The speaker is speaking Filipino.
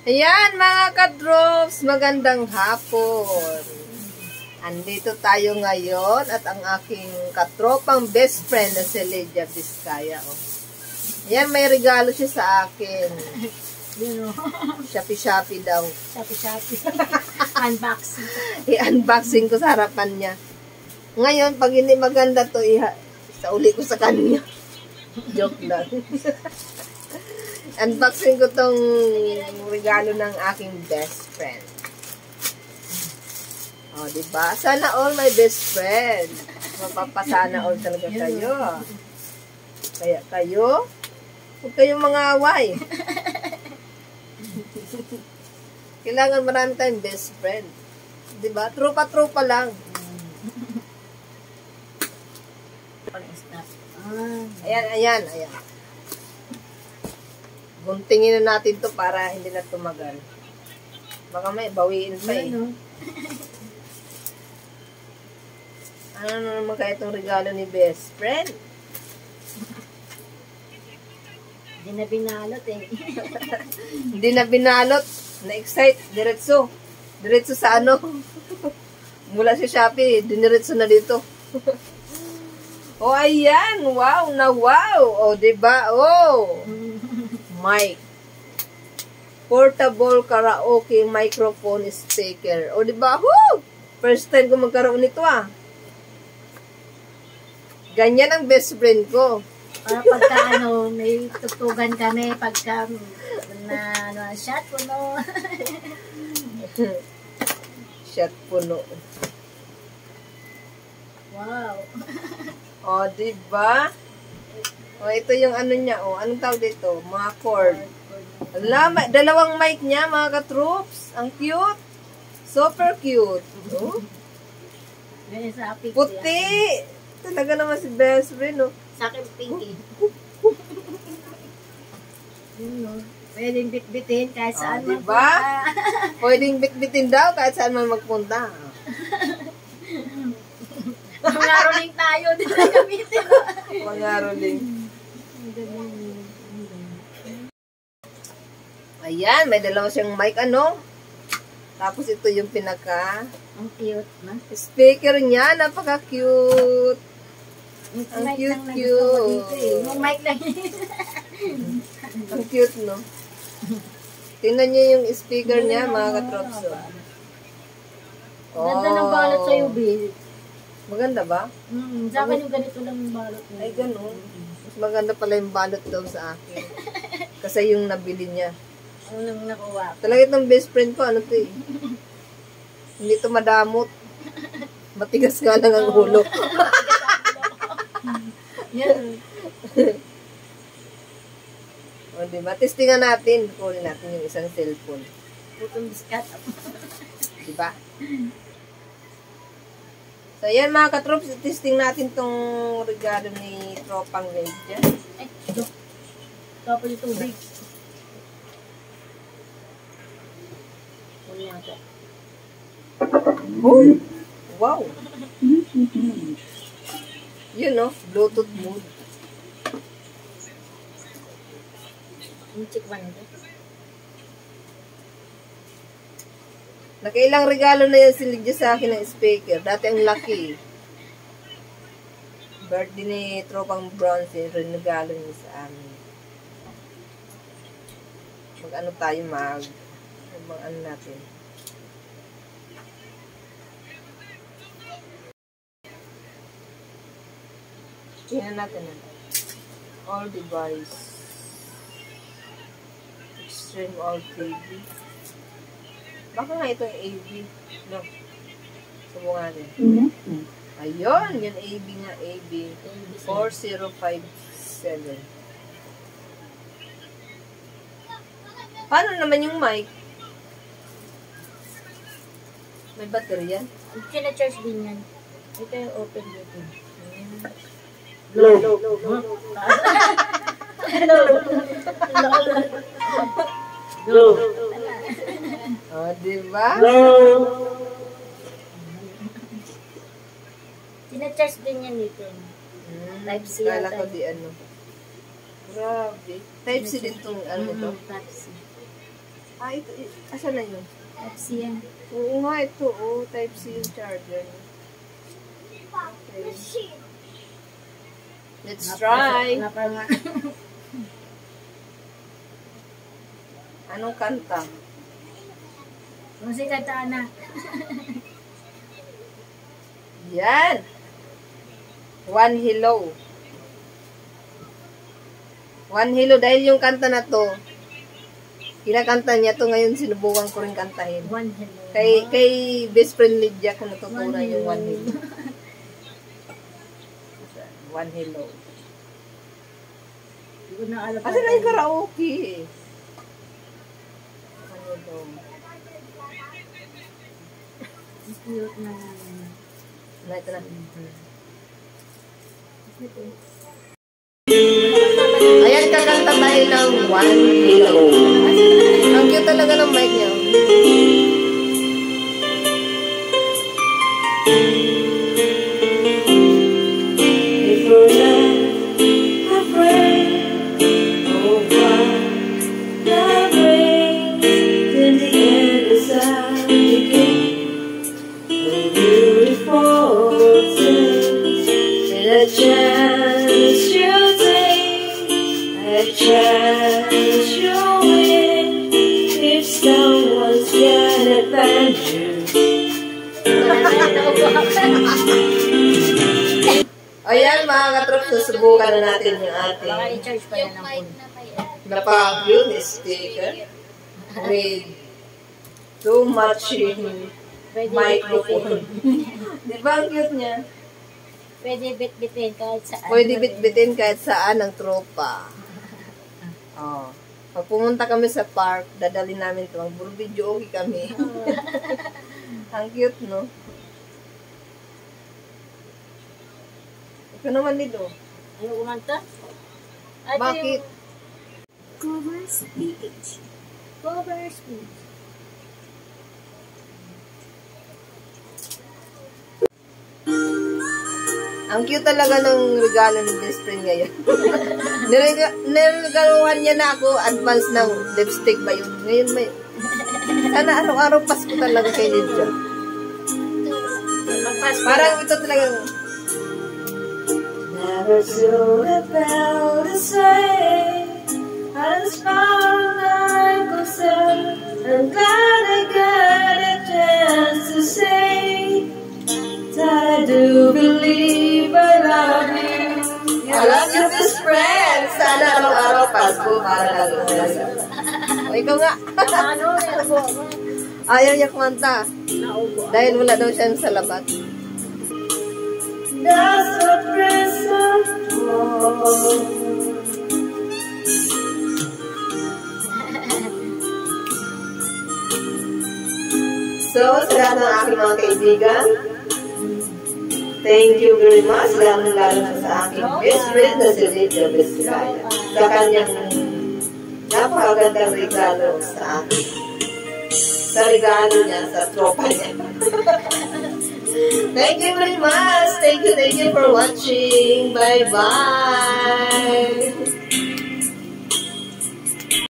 Ayan mga ka-drops, magandang hapon. Andito tayo ngayon at ang aking katropang best friend na si Lydia Vizcaya. Oh. Ayan, may regalo siya sa akin. Shopee daw. Shopee. Unboxing. I-unboxing ko sa harapan niya. Ngayon, pag hindi maganda to, isauli ko sa kanya. Joke lang. Unboxing ko tong regalo ng aking best friend. O, diba? Sana all my best friend. Mapapasana all talaga kayo. Kaya kayo, huwag kayong mga away. Kailangan marami tayong best friend. Diba? Tropa-tropa lang. Ayan. Guntingin na natin to para hindi na tumagal. Baka may bawiin pa eh. Ano naman kaya itong regalo ni best friend? Hindi na binalot eh. Hindi na binalot. Na-excite. Diretso sa ano. Mula sa Shopee, diniretso na dito. Oh, ayan. Wow na wow. Oh, diba? Oh. Mic. Portable karaoke microphone speaker. O, diba? Woo! First time ko magkaroon nito ah. Ganyan ang best friend ko. Para pagka may tutugan kami, pagka shot puno. Shot puno. Wow. O, diba? O, ito yung ano niya, o. Anong tawag dito? Mga cord. Dalawang mic niya, mga ka-troops. Ang cute. Super cute. O? Puti. Talaga naman si best friend, o. Sa akin, pinky. Pwedeng bitbitin kahit saan man diba? Pwedeng bitbitin daw kahit saan man magpunta. Mga rolling tayo, di na gamitin. Mga rolling. Ayan, may dalawa siyang mic, ano? Tapos ito yung pinaka... Ang cute, na? Speaker niya, napaka-cute. Ang cute. Yung mic lang. Ang cute, no? Tingnan niyo yung speaker niya, mga katrops. Ganda ng balot sa'yo, Bill. Maganda ba? Sa akin yung ganito lang yung balot. Ay, ganun. Mas maganda pala yung balot daw sa akin. Kasi yung nabili niya. Unang nakuha. Talaga itong best friend ko, ano to eh. Hindi to madamot. Matigas nga lang ang ulo. Yan. O, diba? Testingan natin. Kunin natin yung isang cellphone. Putong biskat. Diba? So, yan mga katrops. Testing natin tong regalo ni Tropang Lydia. Ay, ito. Tapos yung tubig. Kunin natin. Oh! Wow! Yun, no? Bluetooth mode. Yung chick ba nito? Nakailang regalo na yan si Lydia sa akin ng speaker. Dati ang laki. Birthday ni Tropang Bronze, regalo niya sa amin. Mag-ano tayo mag-ano natin. Tingnan natin na. All device. Extreme all TV. Baka nga ito yung AV. No. Subukan natin. Ayun, yung AV nga, AV. 4057. Paano naman yung mic? May battery yan? Kina-charge din yan. Ito yung open dito. Low. O, diba? Kina-charge din yan dito. Type-C Kala yata. ko di ano. Grabe. Type-C din itong ano ito. Type-C. Ito. Asan na yun? FC yan. Oo nga, ito. Type-C yung charger. Okay. Let's try. Anong kanta? Kung si kanta na. Yan. One Hello. One Hello. Dahil yung kanta na to, kinakanta niya to ngayon, sinubukan ko rin kantahin. One Hello. Kay best friend Lydia ko natutunan yung One Hello. One Hello. Hindi ko na alam. Kasi na yung karaoke. One Hello. Cute na. Ito na. Ayan, kakanta tayo ng One Hello. Ang cute talaga ng mic niya. Before I pray, oh God, love reigns till the end is I begin. The beautiful things and a chance you take, a chance you win. If someone's got adventure. Ayan mga katrops, susubukan na natin yung Baka ating i-charge pa yan ang phone. napaka-cute na speaker with too much microphone. Di ba ang cute niya? Pwede bit-bitin kahit saan. Pwede bit-bitin kahit saan ng tropa. Oh. Pag pumunta kami sa park, dadalhin namin ito. Mag-video okay kami. Ang cute, no? Ito naman dito. Ano kumanta? Bakit? Cover speech. Cover speech. Ang cute talaga ng regalo ni best friend ngayon. Niregaluhan niya na ako advance ng lipstick ba yun? Ngayon may... Sana araw-araw Pasko talaga kay Lydia. Parang ito talagang... Never soon about to say as far I go, sir. I'm glad I got a chance to say that I do believe I love you. I love you, best friend! Sana araw-araw Pasko para lang. O, ikaw nga. Ano? Ayaw niya kumanta. Dahil wala daw siya sa labat. That's a present. So, sa lahat ng aking mga kaibigan, thank you very much, lalo-lalo sa aking best friend na si Lydia Vizcaya. Sa kanyang napakagandang regalo sa akin. Sa regalo niya, sa tropa niya. Thank you very much. Thank you for watching. Bye-bye.